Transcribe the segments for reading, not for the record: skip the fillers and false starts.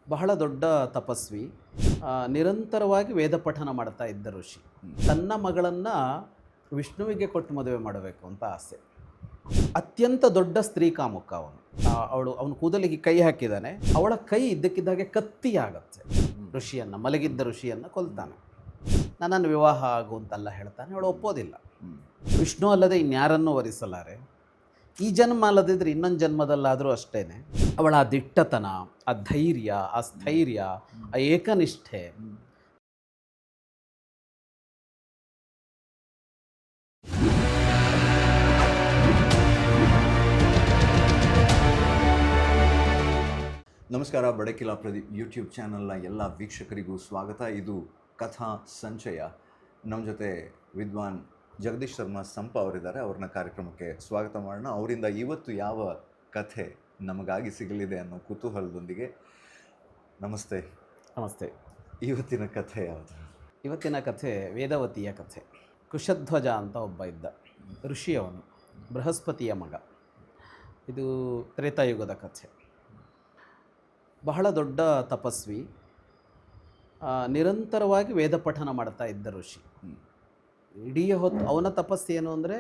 ಬಹಳ ದೊಡ್ಡ ತಪಸ್ವಿ. ನಿರಂತರವಾಗಿ ವೇದ ಪಠನ ಮಾಡ್ತಾ ಇದ್ದ ಋಷಿ. ತನ್ನ ಮಗಳನ್ನು ವಿಷ್ಣುವಿಗೆ ಕೊಟ್ಟು ಮದುವೆ ಮಾಡಬೇಕು ಅಂತ ಆಸೆ. ಅತ್ಯಂತ ದೊಡ್ಡ ಸ್ತ್ರೀ ಕಾಮುಕ ಅವನು. ಅವನು ಕೂದಲಿಗೆ ಕೈ ಹಾಕಿದ್ದಾನೆ, ಅವಳ ಕೈ ಇದ್ದಕ್ಕಿದ್ದಾಗೆ ಕತ್ತಿಯಾಗತ್ತೆ. ಮಲಗಿದ್ದ ಋಷಿಯನ್ನು ಕೊಲ್ತಾನೆ. ನನ್ನನ್ನು ವಿವಾಹ ಆಗು ಅಂತೆಲ್ಲ ಹೇಳ್ತಾನೆ. ಅವಳು ಒಪ್ಪೋದಿಲ್ಲ. ವಿಷ್ಣು ಅಲ್ಲದೆ ಇನ್ಯಾರನ್ನೂ ವರಿಸಲಾರೆ, ಈ ಜನ್ಮ ಅಲ್ಲದಿದ್ದರೆ ಇನ್ನೊಂದು ಜನ್ಮದಲ್ಲಾದರೂ ಅಷ್ಟೇ. ಅವಳ ಆ ದಿಟ್ಟತನ, ಆ ಧೈರ್ಯ, ಆ ಸ್ಥೈರ್ಯ, ಆ ಏಕನಿಷ್ಠೆ. ನಮಸ್ಕಾರ. ಬಡಕಿಲ ಪ್ರದೀಪ್ ಯೂಟ್ಯೂಬ್ ಚಾನಲ್ನ ಎಲ್ಲ ವೀಕ್ಷಕರಿಗೂ ಸ್ವಾಗತ. ಇದು ಕಥಾ ಸಂಚಯ. ನಮ್ಮ ಜೊತೆ ವಿದ್ವಾನ್ ಜಗದೀಶ್ ಶರ್ಮಾ ಸಂಪ ಅವರಿದ್ದಾರೆ. ಅವ್ರನ್ನ ಕಾರ್ಯಕ್ರಮಕ್ಕೆ ಸ್ವಾಗತ ಮಾಡೋಣ. ಅವರಿಂದ ಇವತ್ತು ಯಾವ ಕಥೆ ನಮಗಾಗಿ ಸಿಗಲಿದೆ ಅನ್ನೋ ಕುತೂಹಲದೊಂದಿಗೆ. ನಮಸ್ತೆ. ನಮಸ್ತೆ. ಇವತ್ತಿನ ಕಥೆ ಯಾವುದು? ಇವತ್ತಿನ ಕಥೆ ವೇದವತಿಯ ಕಥೆ. ಕುಶಧ್ವಜ ಅಂತ ಒಬ್ಬ ಇದ್ದ ಋಷಿಯವನು, ಬೃಹಸ್ಪತಿಯ ಮಗ. ಇದು ತ್ರೇತಾಯುಗದ ಕಥೆ. ಬಹಳ ದೊಡ್ಡ ತಪಸ್ವಿ. ನಿರಂತರವಾಗಿ ವೇದ ಪಠನ ಮಾಡ್ತಾ ಇದ್ದ ಋಷಿ. ಇಡೀ ಹೊತ್ತು ಅವನ ತಪಸ್ಸು ಏನು ಅಂದರೆ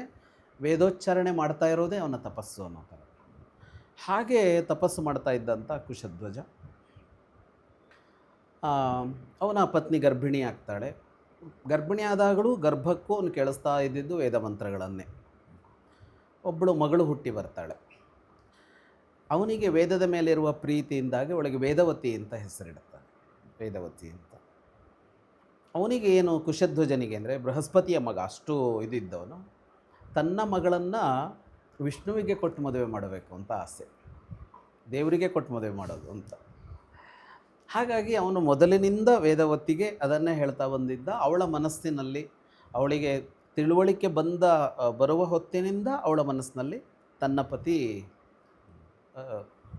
ವೇದೋಚ್ಚಾರಣೆ ಮಾಡ್ತಾ ಇರೋದೇ ಅವನ ತಪಸ್ಸು ಅನ್ನೋ ಥರ. ಹಾಗೆ ತಪಸ್ಸು ಮಾಡ್ತಾ ಇದ್ದಂಥ ಕುಶಧ್ವಜ, ಅವನ ಪತ್ನಿ ಗರ್ಭಿಣಿ ಆಗ್ತಾಳೆ. ಗರ್ಭಿಣಿ ಆದಾಗಲೂ ಗರ್ಭಕ್ಕೂ ಅವನು ಕೇಳಿಸ್ತಾ ಇದ್ದಿದ್ದು ವೇದ ಮಂತ್ರಗಳನ್ನೇ. ಒಬ್ಬಳು ಮಗಳು ಹುಟ್ಟಿ ಬರ್ತಾಳೆ. ಅವನಿಗೆ ವೇದದ ಮೇಲಿರುವ ಪ್ರೀತಿಯಿಂದಾಗಿ ಅವಳಿಗೆ ವೇದವತಿ ಅಂತ ಹೆಸರಿಡುತ್ತಾನೆ. ವೇದವತಿ ಅಂತ. ಅವನಿಗೆ ಏನು, ಕುಶಧ್ವಜನಿಗೆ ಅಂದರೆ ಬೃಹಸ್ಪತಿಯ ಮಗ, ಅಷ್ಟು ಇದಿದ್ದವನು, ತನ್ನ ಮಗಳನ್ನು ವಿಷ್ಣುವಿಗೆ ಕೊಟ್ಟು ಮದುವೆ ಮಾಡಬೇಕು ಅಂತ ಆಸೆ. ದೇವರಿಗೆ ಕೊಟ್ಟು ಮದುವೆ ಮಾಡೋದು ಅಂತ. ಹಾಗಾಗಿ ಅವನು ಮೊದಲಿನಿಂದ ವೇದವತಿಗೆ ಅದನ್ನೇ ಹೇಳ್ತಾ ಬಂದಿದ್ದ. ಅವಳ ಮನಸ್ಸಿನಲ್ಲಿ, ಅವಳಿಗೆ ತಿಳುವಳಿಕೆ ಬರುವ ಹೊತ್ತಿನಿಂದ ಅವಳ ಮನಸ್ಸಿನಲ್ಲಿ ತನ್ನ ಪತಿ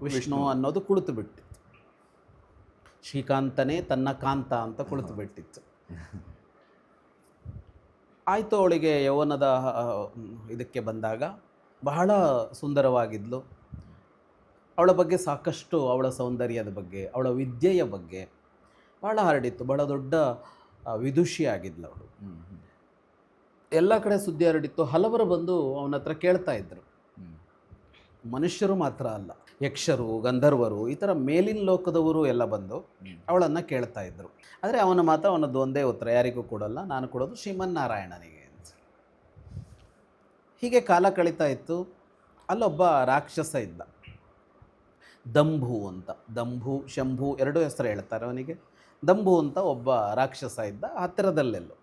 ವಿಷ್ಣು ಅನ್ನೋದು ಕುಳಿತು ಬಿಟ್ಟಿತ್ತು. ಶ್ರೀಕಾಂತನೇ ತನ್ನ ಕಾಂತ ಅಂತ ಕುಳಿತು ಬಿಟ್ಟಿತ್ತು. ಆಯಿತು. ಅವಳಿಗೆ ಯೌವನದ ಇದಕ್ಕೆ ಬಂದಾಗ ಬಹಳ ಸುಂದರವಾಗಿದ್ಲು. ಅವಳ ಬಗ್ಗೆ ಸಾಕಷ್ಟು, ಅವಳ ಸೌಂದರ್ಯದ ಬಗ್ಗೆ, ಅವಳ ವಿದ್ಯೆಯ ಬಗ್ಗೆ ಭಾಳ ಹರಡಿತ್ತು. ಬಹಳ ದೊಡ್ಡ ವಿದುಷಿಯಾಗಿದ್ಲು ಅವಳು. ಎಲ್ಲ ಕಡೆ ಸುದ್ದಿ ಹರಡಿತ್ತು. ಹಲವರು ಬಂದು ಅವನ ಹತ್ರ ಕೇಳ್ತಾ ಇದ್ದರು. ಮನುಷ್ಯರು ಮಾತ್ರ ಅಲ್ಲ, ಯಕ್ಷರು, ಗಂಧರ್ವರು, ಈ ಥರ ಮೇಲಿನ ಲೋಕದವರು ಎಲ್ಲ ಬಂದು ಅವಳನ್ನು ಕೇಳ್ತಾ ಇದ್ದರು. ಆದರೆ ಅವನದ್ದು ಒಂದೇ ಉತ್ತರ: ಯಾರಿಗೂ ಕೊಡಲ್ಲ, ನಾನು ಕೊಡೋದು ಶ್ರೀಮನ್ನಾರಾಯಣನಿಗೆ ಅಂತ. ಹೀಗೆ ಕಾಲ ಕಳೀತಾ ಇತ್ತು. ಅಲ್ಲೊಬ್ಬ ರಾಕ್ಷಸ ಇದ್ದ, ದಂಭು ಅಂತ. ದಂಭು, ಶಂಭು ಎರಡೂ ಹೆಸರು ಹೇಳ್ತಾರೆ ಅವನಿಗೆ. ದಂಭು ಅಂತ ಒಬ್ಬ ರಾಕ್ಷಸ ಇದ್ದ, ಹತ್ತಿರದಲ್ಲೆಲ್ಲೋ.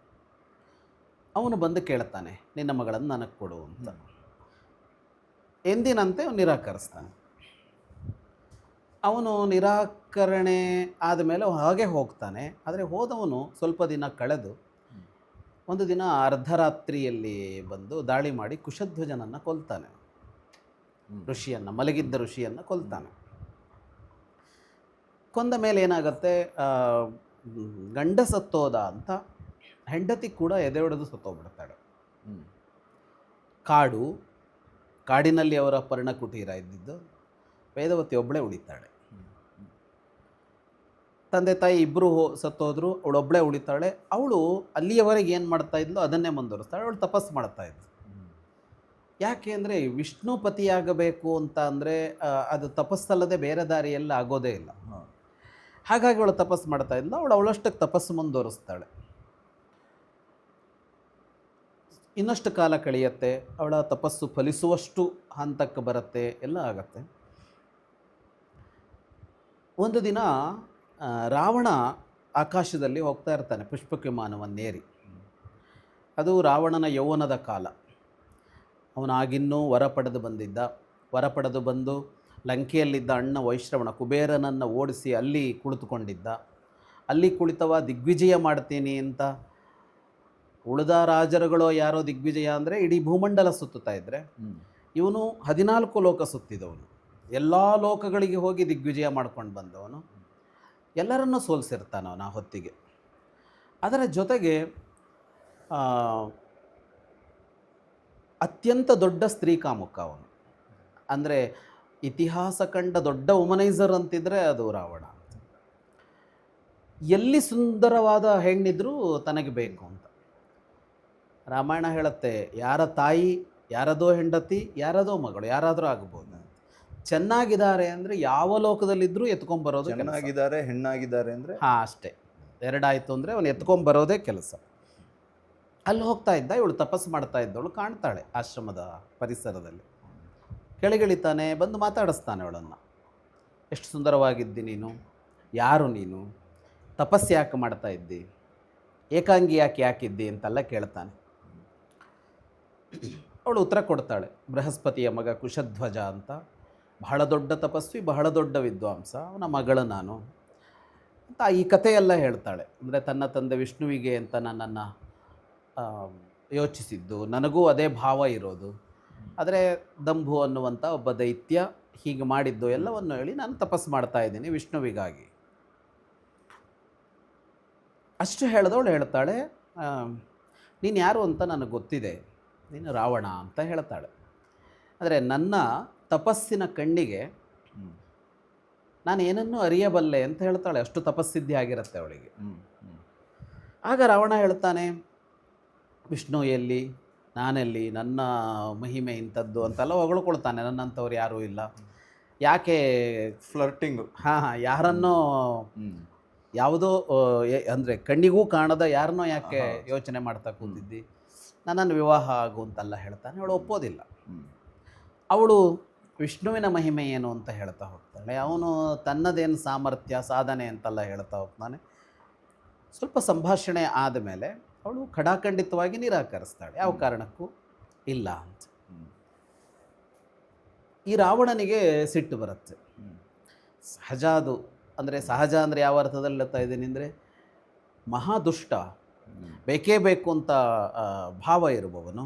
ಅವನು ಬಂದು ಕೇಳ್ತಾನೆ, ನಿನ್ನ ಮಗಳನ್ನು ನನಗೆ ಕೊಡು ಅಂತ. ಎಂದಿನಂತೆ ಅವನು ನಿರಾಕರಿಸ್ತಾನೆ. ಅವನು ನಿರಾಕರಣೆ ಆದಮೇಲೆ ಹಾಗೆ ಹೋಗ್ತಾನೆ. ಆದರೆ ಹೋದವನು ಸ್ವಲ್ಪ ದಿನ ಕಳೆದು ಒಂದು ದಿನ ಅರ್ಧರಾತ್ರಿಯಲ್ಲಿ ಬಂದು ದಾಳಿ ಮಾಡಿ ಕುಶಧ್ವಜನನ್ನು ಕೊಲ್ತಾನೆ. ಮಲಗಿದ್ದ ಋಷಿಯನ್ನು ಕೊಲ್ತಾನೆ. ಕೊಂದ ಮೇಲೆ ಏನಾಗುತ್ತೆ, ಗಂಡ ಸತ್ತೋದ ಅಂತ ಹೆಂಡತಿ ಕೂಡ ಎದೆ ಹೊಡೆದು ಸತ್ತೋಗ್ಬಿಡ್ತಾಳೆ. ಕಾಡಿನಲ್ಲಿ ಅವರ ಪರ್ಣಕುಟೀರ ಇದ್ದಿದ್ದು. ವೇದವತಿ ಒಬ್ಬಳೇ ಉಳಿತಾಳೆ. ತಂದೆ ತಾಯಿ ಇಬ್ಬರು ಸತ್ತೋದ್ರು, ಅವಳೊಬ್ಬಳೇ ಉಳಿತಾಳೆ. ಅವಳು ಅಲ್ಲಿಯವರೆಗೆ ಏನು ಮಾಡ್ತಾ ಇದ್ಲು ಅದನ್ನೇ ಮುಂದುವರಿಸ್ತಾಳೆ. ಅವಳು ತಪಸ್ಸು ಮಾಡ್ತಾ ಇದ್ಲು. ಯಾಕೆ ಅಂದರೆ ವಿಷ್ಣು ಪತಿಯಾಗಬೇಕು ಅಂತ ಅಂದರೆ ಅದು ತಪಸ್ಸಲ್ಲದೆ ಬೇರೆ ದಾರಿಯಲ್ಲಿ ಆಗೋದೇ ಇಲ್ಲ. ಹಾಗಾಗಿ ಅವಳು ತಪಸ್ಸು ಮಾಡ್ತಾ ಇದ್ಲು. ಅವಳಷ್ಟಕ್ಕೆ ತಪಸ್ಸು ಮುಂದುವರಿಸ್ತಾಳೆ. ಇನ್ನಷ್ಟು ಕಾಲ ಕಳೆಯುತ್ತೆ. ಅವಳ ತಪಸ್ಸು ಫಲಿಸುವಷ್ಟು ಹಂತಕ್ಕೆ ಬರುತ್ತೆ, ಎಲ್ಲ ಆಗತ್ತೆ. ಒಂದು ದಿನ ರಾವಣ ಆಕಾಶದಲ್ಲಿ ಹೋಗ್ತಾ ಇರ್ತಾನೆ ಪುಷ್ಪಕ ವಿಮಾನವನ್ನೇರಿ. ಅದು ರಾವಣನ ಯೌವನದ ಕಾಲ. ಅವನಾಗಿನ್ನೂ ವರ ಪಡೆದು ಬಂದು ಲಂಕೆಯಲ್ಲಿದ್ದ ಅಣ್ಣ ವೈಶ್ರವಣ ಕುಬೇರನನ್ನು ಓಡಿಸಿ ಅಲ್ಲಿ ಕುಳಿತುಕೊಂಡಿದ್ದ. ಅಲ್ಲಿ ಕುಳಿತವ ದಿಗ್ವಿಜಯ ಮಾಡ್ತೀನಿ ಅಂತ. ಉಳಿದ ರಾಜರುಗಳು ಯಾರೋ ದಿಗ್ವಿಜಯ ಅಂದರೆ ಇಡೀ ಭೂಮಂಡಲ ಸುತ್ತುತ್ತಾ ಇದ್ದರೆ, ಇವನು 14 ಲೋಕ ಸುತ್ತಿದವನು. ಎಲ್ಲ ಲೋಕಗಳಿಗೆ ಹೋಗಿ ದಿಗ್ವಿಜಯ ಮಾಡ್ಕೊಂಡು ಬಂದವನು. ಎಲ್ಲರನ್ನೂ ಸೋಲಿಸಿರ್ತಾನವನು ಆ ಹೊತ್ತಿಗೆ. ಅದರ ಜೊತೆಗೆ ಅತ್ಯಂತ ದೊಡ್ಡ ಸ್ತ್ರೀ ಕಾಮುಕ ಅವನು. ಅಂದರೆ ಇತಿಹಾಸ ಕಂಡ ದೊಡ್ಡ ವುಮನೈಸರ್ ಅಂತಿದ್ರೆ ಅದು ರಾವಣ. ಎಲ್ಲಿ ಸುಂದರವಾದ ಹೆಣ್ಣಿದ್ರೂ ತನಗೆ ಬೇಕು ಅಂತ. ರಾಮಾಯಣ ಹೇಳುತ್ತೆ, ಯಾರ ತಾಯಿ ಯಾರದೋ ಹೆಂಡತಿ ಯಾರದೋ ಮಗಳು ಯಾರಾದರೂ ಆಗ್ಬೋದು. ಚೆನ್ನಾಗಿದ್ದಾರೆ ಅಂದರೆ ಯಾವ ಲೋಕದಲ್ಲಿದ್ದರೂ ಎತ್ಕೊಂಡ್ಬರೋದು ಕೆಲಸ. ಚೆನ್ನಾಗಿದ್ದಾರೆ, ಹೆಣ್ಣಾಗಿದ್ದಾರೆ ಅಂದರೆ ಹಾಂ ಅಷ್ಟೇ, ಎರಡಾಯಿತು ಅಂದರೆ ಅವನು ಎತ್ಕೊಂಡ್ಬರೋದೇ ಕೆಲಸ. ಅಲ್ಲಿ ಹೋಗ್ತಾ ಇದ್ದ, ಇವಳು ತಪಸ್ಸು ಮಾಡ್ತಾ ಇದ್ದವಳು ಕಾಣ್ತಾಳೆ ಆಶ್ರಮದ ಪರಿಸರದಲ್ಲಿ. ಕೆಳಗಿಳಿತಾನೆ, ಬಂದು ಮಾತಾಡಿಸ್ತಾನೆ ಅವಳನ್ನು. ಎಷ್ಟು ಸುಂದರವಾಗಿದ್ದಿ ನೀನು, ಯಾರು ನೀನು, ತಪಸ್ಸು ಯಾಕೆ ಮಾಡ್ತಾ ಇದ್ದಿ, ಏಕಾಂಗಿ ಯಾಕಿದ್ದಿ ಅಂತೆಲ್ಲ ಕೇಳ್ತಾನೆ. ಅವಳು ಉತ್ತರ ಕೊಡ್ತಾಳೆ, ಬೃಹಸ್ಪತಿಯ ಮಗ ಕುಶಧ್ವಜ ಅಂತ, ಬಹಳ ದೊಡ್ಡ ತಪಸ್ವಿ, ಬಹಳ ದೊಡ್ಡ ವಿದ್ವಾಂಸ, ಅವನ ಮಗಳು ನಾನು ಅಂತ ಈ ಕಥೆಯೆಲ್ಲ ಹೇಳ್ತಾಳೆ. ಅಂದರೆ ತನ್ನ ತಂದೆ ವಿಷ್ಣುವಿಗೆ ಅಂತ ನನ್ನನ್ನು ಯೋಚಿಸಿದ್ದು, ನನಗೂ ಅದೇ ಭಾವ ಇರೋದು, ಆದರೆ ದಂಭು ಅನ್ನುವಂಥ ಒಬ್ಬ ದೈತ್ಯ ಹೀಗೆ ಮಾಡಿದ್ದು ಎಲ್ಲವನ್ನು ಹೇಳಿ ನಾನು ತಪಸ್ಸು ಮಾಡ್ತಾ ಇದ್ದೀನಿ ವಿಷ್ಣುವಿಗಾಗಿ. ಅಷ್ಟು ಹೇಳಿದವಳು ಹೇಳ್ತಾಳೆ, ನೀನು ಯಾರು ಅಂತ ನನಗೆ ಗೊತ್ತಿದೆ, ನೀನು ರಾವಣ ಅಂತ ಹೇಳ್ತಾಳೆ. ಆದರೆ ನನ್ನ ತಪಸ್ಸಿನ ಕಣ್ಣಿಗೆ ನಾನು ಏನನ್ನೂ ಅರಿಯಬಲ್ಲೆ ಅಂತ ಹೇಳ್ತಾಳೆ. ಅಷ್ಟು ತಪಸ್ಸಿದ್ಧಿ ಆಗಿರುತ್ತೆ ಅವಳಿಗೆ. ಆಗ ರಾವಣ ಹೇಳ್ತಾನೆ, ವಿಷ್ಣು ಎಲ್ಲಿ, ನಾನೆಲ್ಲಿ, ನನ್ನ ಮಹಿಮೆ ಇಂಥದ್ದು ಅಂತೆಲ್ಲ ಹೊಗಳ್ಕೊಳ್ತಾನೆ. ನನ್ನಂಥವ್ರು ಯಾರೂ ಇಲ್ಲ, ಯಾಕೆ ಫ್ಲರ್ಟಿಂಗು, ಹಾಂ ಯಾರನ್ನೋ ಯಾವುದೋ ಅಂದರೆ ಕಣ್ಣಿಗೂ ಕಾಣದ ಯಾರನ್ನೋ ಯಾಕೆ ಯೋಚನೆ ಮಾಡ್ತಾ ಕೂತಿದ್ದಿ, ನನ್ನನ್ನು ವಿವಾಹ ಆಗು ಅಂತೆಲ್ಲ ಹೇಳ್ತಾನೆ. ಅವಳು ಒಪ್ಪೋದಿಲ್ಲ. ಅವಳು ವಿಷ್ಣುವಿನ ಮಹಿಮೆ ಏನು ಅಂತ ಹೇಳ್ತಾ ಹೋಗ್ತಾಳೆ. ಅವನು ತನ್ನದೇನು ಸಾಮರ್ಥ್ಯ ಸಾಧನೆ ಅಂತೆಲ್ಲ ಹೇಳ್ತಾ ಹೋಗ್ತಾನೆ. ಸ್ವಲ್ಪ ಸಂಭಾಷಣೆ ಆದಮೇಲೆ ಅವಳು ಖಡಾಖಂಡಿತವಾಗಿ ನಿರಾಕರಿಸ್ತಾಳೆ, ಯಾವ ಕಾರಣಕ್ಕೂ ಇಲ್ಲ ಅಂತ. ಈ ರಾವಣನಿಗೆ ಸಿಟ್ಟು ಬರುತ್ತೆ. ಸಹಜ ಅದು, ಅಂದರೆ ಸಹಜ ಅಂದರೆ ಯಾವ ಅರ್ಥದಲ್ಲಿ ಹೇಳ್ತಾ ಇದ್ದೀನಿ ಅಂದರೆ, ಮಹಾದುಷ್ಟ, ಬೇಕೇ ಬೇಕು ಅಂತ ಭಾವ ಇರುವವನು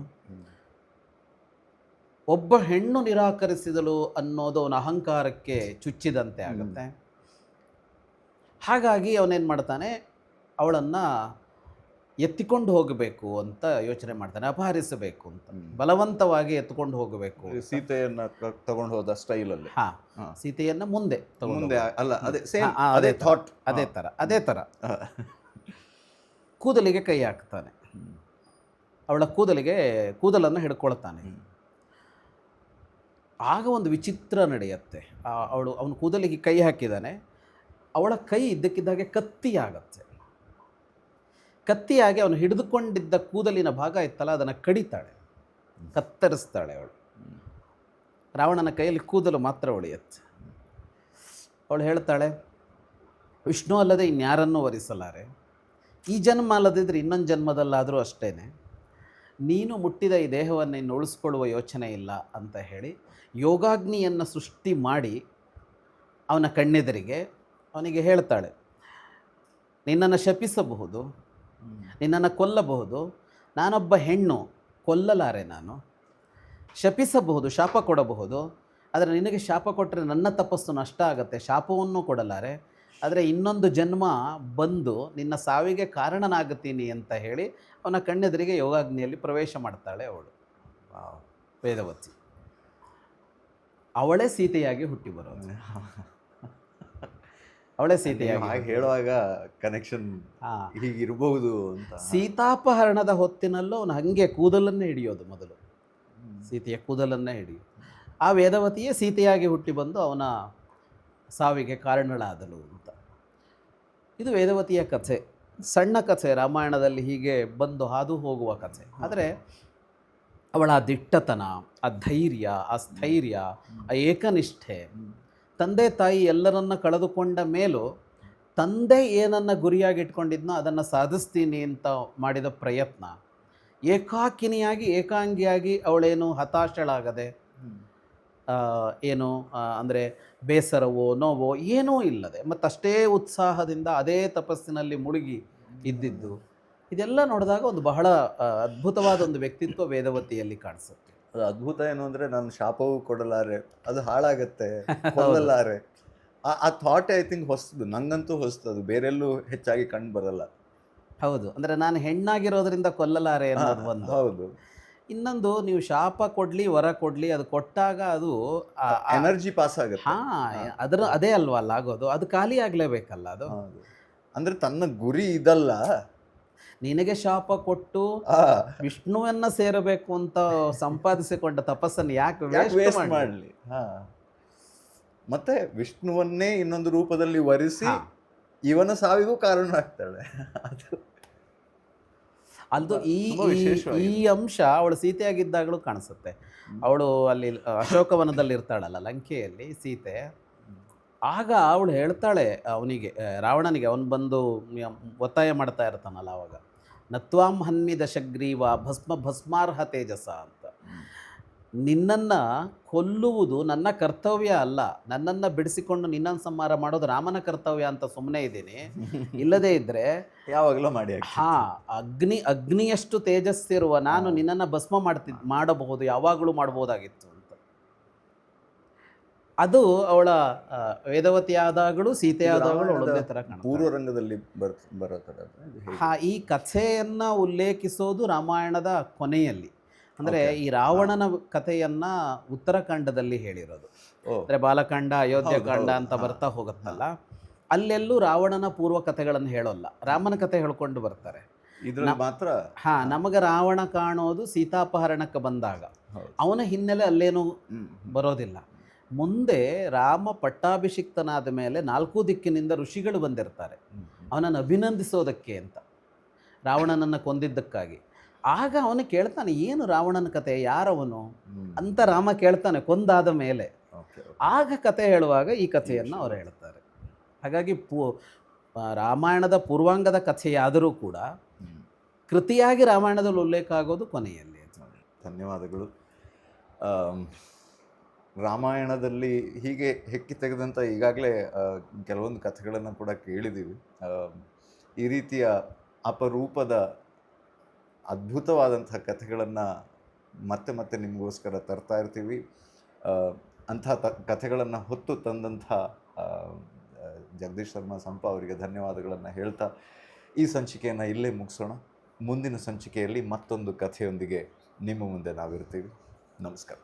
ಒಬ್ಬ ಹೆಣ್ಣು ನಿರಾಕರಿಸಿದಳು ಅನ್ನೋದು ಅವನ ಅಹಂಕಾರಕ್ಕೆ ಚುಚ್ಚಿದಂತೆ ಆಗುತ್ತೆ. ಹಾಗಾಗಿ ಅವನೇನು ಮಾಡ್ತಾನೆ, ಅವಳನ್ನು ಎತ್ತಿಕೊಂಡು ಹೋಗಬೇಕು ಅಂತ ಯೋಚನೆ ಮಾಡ್ತಾನೆ, ಅಪಹರಿಸಬೇಕು ಅಂತ, ಬಲವಂತವಾಗಿ ಎತ್ಕೊಂಡು ಹೋಗಬೇಕು. ಸೀತೆಯನ್ನ ತಗೊಂಡು ಹೋದ ಸ್ಟೈಲಲ್ಲಿ. ಹಾಂ, ಸೀತೆಯನ್ನು ಮುಂದೆ ಮುಂದೆ ಅಲ್ಲ, ಅದೇ ಸೇಮ್, ಅದೇ ಥಾಟ್, ಅದೇ ಥರ ಕೂದಲಿಗೆ ಕೈ ಹಾಕ್ತಾನೆ. ಅವಳ ಕೂದಲನ್ನು ಹಿಡ್ಕೊಳ್ತಾನೆ. ಆಗ ಒಂದು ವಿಚಿತ್ರ ನಡೆಯುತ್ತೆ. ಅವನು ಕೂದಲಿಗೆ ಕೈ ಹಾಕಿದ್ದಾನೆ, ಅವಳ ಕೈ ಇದ್ದಕ್ಕಿದ್ದಾಗೆ ಕತ್ತಿಯಾಗತ್ತೆ. ಕತ್ತಿಯಾಗಿ ಅವನು ಹಿಡಿದುಕೊಂಡಿದ್ದ ಕೂದಲಿನ ಭಾಗ ಇತ್ತಲ್ಲ ಅದನ್ನು ಕಡಿತಾಳೆ, ಕತ್ತರಿಸ್ತಾಳೆ ಅವಳು. ರಾವಣನ ಕೈಯಲ್ಲಿ ಕೂದಲು ಮಾತ್ರ ಉಳಿಯುತ್ತೆ. ಅವಳು ಹೇಳ್ತಾಳೆ, ವಿಷ್ಣು ಅಲ್ಲದೆ ಇನ್ಯಾರನ್ನೂ ವರಿಸಲಾರೆ, ಈ ಜನ್ಮ ಅಲ್ಲದಿದ್ದರೆ ಇನ್ನೊಂದು ಜನ್ಮದಲ್ಲಾದರೂ ಅಷ್ಟೇ, ನೀನು ಮುಟ್ಟಿದ ಈ ದೇಹವನ್ನು ಇನ್ನು ಉಳಿಸ್ಕೊಳ್ಳುವ ಯೋಚನೆ ಇಲ್ಲ ಅಂತ ಹೇಳಿ ಯೋಗಾಗ್ನಿಯನ್ನು ಸೃಷ್ಟಿ ಮಾಡಿ ಅವನ ಕಣ್ಣೆದುರಿಗೆ ಅವನಿಗೆ ಹೇಳ್ತಾಳೆ, ನಿನ್ನನ್ನು ಶಪಿಸಬಹುದು, ನಿನ್ನನ್ನು ಕೊಲ್ಲಬಹುದು, ನಾನೊಬ್ಬ ಹೆಣ್ಣು, ಕೊಲ್ಲಲಾರೆ ನಾನು, ಶಪಿಸಬಹುದು, ಶಾಪ ಕೊಡಬಹುದು, ಆದರೆ ನಿನಗೆ ಶಾಪ ಕೊಟ್ಟರೆ ನನ್ನ ತಪಸ್ಸು ನಷ್ಟ ಆಗುತ್ತೆ, ಶಾಪವನ್ನು ಕೊಡಲಾರೆ, ಆದರೆ ಇನ್ನೊಂದು ಜನ್ಮ ಬಂದು ನಿನ್ನ ಸಾವಿಗೆ ಕಾರಣನಾಗುತ್ತೀನಿ ಅಂತ ಹೇಳಿ ಅವನ ಕಣ್ಣೆದುರಿಗೆ ಯೋಗಾಗ್ನಿಯಲ್ಲಿ ಪ್ರವೇಶ ಮಾಡ್ತಾಳೆ ಅವಳು, ವೇದವತಿ. ಅವಳೇ ಸೀತೆಯಾಗಿ ಹುಟ್ಟಿ ಬರೋದು. ಅವಳೇ ಸೀತೆಯಾಗಿ ಹಾಗೆ ಹೇಳುವಾಗ ಕನೆಕ್ಷನ್ ಹೀಗಿರಬಹುದು ಅಂತ. ಸೀತಾಪಹರಣದ ಹೊತ್ತಿನಲ್ಲೂ ಅವನು ಹಾಗೆ ಕೂದಲನ್ನೇ ಹಿಡಿಯೋದು, ಮೊದಲು ಸೀತೆಯ ಕೂದಲನ್ನೇ ಹಿಡಿಯೋದು. ಆ ವೇದವತಿಯೇ ಸೀತೆಯಾಗಿ ಹುಟ್ಟಿ ಬಂದು ಅವನ ಸಾವಿಗೆ ಕಾರಣಳಾದಳು ಅಂತ. ಇದು ವೇದವತಿಯ ಕಥೆ, ಸಣ್ಣ ಕಥೆ, ರಾಮಾಯಣದಲ್ಲಿ ಹೀಗೆ ಬಂದು ಹಾದು ಹೋಗುವ ಕಥೆ. ಆದರೆ ಅವಳ ಆ ದಿಟ್ಟತನ, ಆ ಧೈರ್ಯ, ಆ ಸ್ಥೈರ್ಯ, ಆ ಏಕನಿಷ್ಠೆ, ತಂದೆ ತಾಯಿ ಎಲ್ಲರನ್ನ ಕಳೆದುಕೊಂಡ ಮೇಲೂ ತಂದೆ ಏನನ್ನು ಗುರಿಯಾಗಿ ಇಟ್ಕೊಂಡಿದ್ನೋ ಅದನ್ನು ಸಾಧಿಸ್ತೀನಿ ಅಂತ ಮಾಡಿದ ಪ್ರಯತ್ನ, ಏಕಾಕಿನಿಯಾಗಿ ಏಕಾಂಗಿಯಾಗಿ ಅವಳೇನು ಹತಾಶಳಾಗದೆ, ಏನು ಅಂದರೆ ಬೇಸರವೋ ನೋವೋ ಏನೂ ಇಲ್ಲದೆ ಮತ್ತಷ್ಟೇ ಉತ್ಸಾಹದಿಂದ ಅದೇ ತಪಸ್ಸಿನಲ್ಲಿ ಮುಳುಗಿ ಇದ್ದಿದ್ದು, ಇದೆಲ್ಲ ನೋಡಿದಾಗ ಒಂದು ಬಹಳ ಅದ್ಭುತವಾದ ಒಂದು ವ್ಯಕ್ತಿತ್ವ ವೇದವತಿಯಲ್ಲಿ ಕಾಣಿಸುತ್ತೆ. ಅದು ಅದ್ಭುತ ಏನು ಅಂದರೆ, ನಾನು ಶಾಪವೂ ಕೊಡಲಾರೆ, ಅದು ಹಾಳಾಗತ್ತೆ, ಕೊಲ್ಲಲಾರೆ, ಆ ಥಾಟ್ ಐ ಥಿಂಕ್ ಹೊಸದು, ನಂಗಂತೂ ಹೊಸದು, ಅದು ಬೇರೆಲ್ಲೂ ಹೆಚ್ಚಾಗಿ ಕಂಡು ಬರಲ್ಲ. ಹೌದು, ಅಂದರೆ ನಾನು ಹೆಣ್ಣಾಗಿರೋದ್ರಿಂದ ಕೊಲ್ಲಲಾರೆ ಅನ್ನೋದು ಒಂದು. ಹೌದು. ಇನ್ನೊಂದು, ನೀವು ಶಾಪ ಕೊಡಲಿ ವರ ಕೊಡಲಿ, ಅದು ಕೊಟ್ಟಾಗ ಅದು ಎನರ್ಜಿ ಪಾಸ್ ಆಗುತ್ತೆ. ಅದೇ ಅಲ್ವಾ ಅಲ್ಲ ಆಗೋದು, ಅದು ಖಾಲಿ ಆಗಲೇಬೇಕಲ್ಲ ಅದು. ಅಂದರೆ ತನ್ನ ಗುರಿ ಇದಲ್ಲ. ನಿನಗೆ ಶಾಪ ಕೊಟ್ಟು ಆ, ವಿಷ್ಣುವನ್ನ ಸೇರಬೇಕು ಅಂತ ಸಂಪಾದಿಸಿಕೊಂಡ ತಪಸ್ಸನ್ನು ಯಾಕೆ ಯಾಕೆ ವೇಸ್ಟ್ ವೇಸ್ಟ್ ಮಾಡಲಿ? ಮಾಡಲಿ? ಹಾಂ, ಮತ್ತೆ ವಿಷ್ಣುವನ್ನೇ ಇನ್ನೊಂದು ರೂಪದಲ್ಲಿ ವರಿಸಿ ಹಾ. ಇವನ ಸಾವಿಗೂ ಕಾರಣ ಆಗ್ತಾಳೆ. ಅದು ಅದು ಈ ತುಂಬಾ ಈ- ವಿಶೇಷವಾಗಿದೆ. ಈ ಅಂಶ ಅವಳು ಸೀತೆಯಾಗಿದ್ದಾಗಲೂ ಕಾಣಿಸುತ್ತೆ. ಅವಳು ಅಲ್ಲಿ ಅಶೋಕವನದಲ್ಲಿ ಇರ್ತಾಳಲ್ಲ, ಲಂಕೆಯಲ್ಲಿ ಸೀತೆ. ಆಗ ಅವಳು ಹೇಳ್ತಾಳೆ ಅವನಿಗೆ, ರಾವಣನಿಗೆ, ಅವನು ಬಂದು ಒತ್ತಾಯ ಮಾಡ್ತಾ ಇರ್ತಾನಲ್ಲ ಅವಾಗ, ನತ್ವಾಂ ಹನ್ಮಿ ದಶಗ್ರೀವ ಭಸ್ಮ ಭಸ್ಮಾರ್ಹ ತೇಜಸ ಅಂತ. ನಿನ್ನನ್ನು ಕೊಲ್ಲುವುದು ನನ್ನ ಕರ್ತವ್ಯ ಅಲ್ಲ, ನನ್ನನ್ನು ಬಿಡಿಸಿಕೊಂಡು ನಿನ್ನನ್ನು ಸಂಹಾರ ಮಾಡೋದು ರಾಮನ ಕರ್ತವ್ಯ ಅಂತ ಸುಮ್ಮನೆ ಇದ್ದೀನಿ. ಇಲ್ಲದೇ ಇದ್ದರೆ ಯಾವಾಗಲೂ ಮಾಡಿ ಅಗ್ನಿಯಷ್ಟು ತೇಜಸ್ಸಿರುವ ನಾನು ನಿನ್ನನ್ನು ಭಸ್ಮ ಮಾಡಬಹುದು, ಯಾವಾಗಲೂ ಮಾಡಬಹುದಾಗಿತ್ತು ಅಂತ. ಅದು ಅವಳ ವೇದವತಿ ಆದಾಗಲೂ ಸೀತೆಯಾದಾಗಲೂ ಅವಳೊಂದೇ ಥರ ಕಾಣುತ್ತೆ. ಪೂರ್ವರಂಗದಲ್ಲಿ ಬರೋ ಥರ ಈ ಕಥೆಯನ್ನು ಉಲ್ಲೇಖಿಸೋದು ರಾಮಾಯಣದ ಕೊನೆಯಲ್ಲಿ. ಅಂದರೆ Okay. ಈ ರಾವಣನ ಕಥೆಯನ್ನು ಉತ್ತರಾಖಂಡದಲ್ಲಿ ಹೇಳಿರೋದು. ಅಂದರೆ ಬಾಲಕಾಂಡ, ಅಯೋಧ್ಯಕಾಂಡ ಅಂತ ಬರ್ತಾ ಹೋಗುತ್ತಲ್ಲ, ಅಲ್ಲೆಲ್ಲೂ ರಾವಣನ ಪೂರ್ವ ಕಥೆಗಳನ್ನು ಹೇಳೋಲ್ಲ, ರಾಮನ ಕಥೆ ಹೇಳ್ಕೊಂಡು ಬರ್ತಾರೆ. ಇದ್ರಲ್ಲಿ ಮಾತ್ರ ನಮಗೆ ರಾವಣ ಕಾಣೋದು ಸೀತಾಪಹರಣಕ್ಕೆ ಬಂದಾಗ, ಹೌದು. ಅವನ ಹಿನ್ನೆಲೆ ಅಲ್ಲೇನೂ ಹ್ಮ್. ಬರೋದಿಲ್ಲ. ಮುಂದೆ ರಾಮ ಪಟ್ಟಾಭಿಷಿಕ್ತನಾದ ಮೇಲೆ 4 ದಿಕ್ಕಿನಿಂದ ಋಷಿಗಳು ಬಂದಿರ್ತಾರೆ ಅವನನ್ನು ಅಭಿನಂದಿಸೋದಕ್ಕೆ ಅಂತ, ರಾವಣನನ್ನು ಕೊಂದಿದ್ದಕ್ಕಾಗಿ. ಆಗ ಅವನು ಕೇಳ್ತಾನೆ, ಏನು ರಾವಣನ ಕತೆ, ಯಾರವನು ಅಂತ ರಾಮ ಕೇಳ್ತಾನೆ ಕೊಂದಾದ ಮೇಲೆ. ಆಗ ಕತೆ ಹೇಳುವಾಗ ಈ ಕಥೆಯನ್ನು ಅವರು ಹೇಳ್ತಾರೆ. ಹಾಗಾಗಿ ರಾಮಾಯಣದ ಪೂರ್ವಾಂಗದ ಕಥೆಯಾದರೂ ಕೂಡ ಕೃತಿಯಾಗಿ ರಾಮಾಯಣದಲ್ಲಿ ಉಲ್ಲೇಖ ಆಗೋದು ಕೊನೆಯಲ್ಲಿ. ಧನ್ಯವಾದಗಳು. ರಾಮಾಯಣದಲ್ಲಿ ಹೀಗೆ ಹೆಕ್ಕಿ ತೆಗೆದಂಥ ಈಗಾಗಲೇ ಕೆಲವೊಂದು ಕಥೆಗಳನ್ನು ಕೂಡ ಕೇಳಿದ್ದೀವಿ. ಈ ರೀತಿಯ ಅಪರೂಪದ ಅದ್ಭುತವಾದಂಥ ಕಥೆಗಳನ್ನು ಮತ್ತೆ ಮತ್ತೆ ನಿಮಗೋಸ್ಕರ ತರ್ತಾ ಇರ್ತೀವಿ. ಅಂಥ ಕಥೆಗಳನ್ನು ಹೊತ್ತು ತಂದಂಥ ಜಗದೀಶ್ ಶರ್ಮಾ ಸಂಪ ಅವರಿಗೆ ಧನ್ಯವಾದಗಳನ್ನು ಹೇಳ್ತಾ ಈ ಸಂಚಿಕೆಯನ್ನು ಇಲ್ಲೇ ಮುಗಿಸೋಣ. ಮುಂದಿನ ಸಂಚಿಕೆಯಲ್ಲಿ ಮತ್ತೊಂದು ಕಥೆಯೊಂದಿಗೆ ನಿಮ್ಮ ಮುಂದೆ ನಾವಿರ್ತೀವಿ. ನಮಸ್ಕಾರ.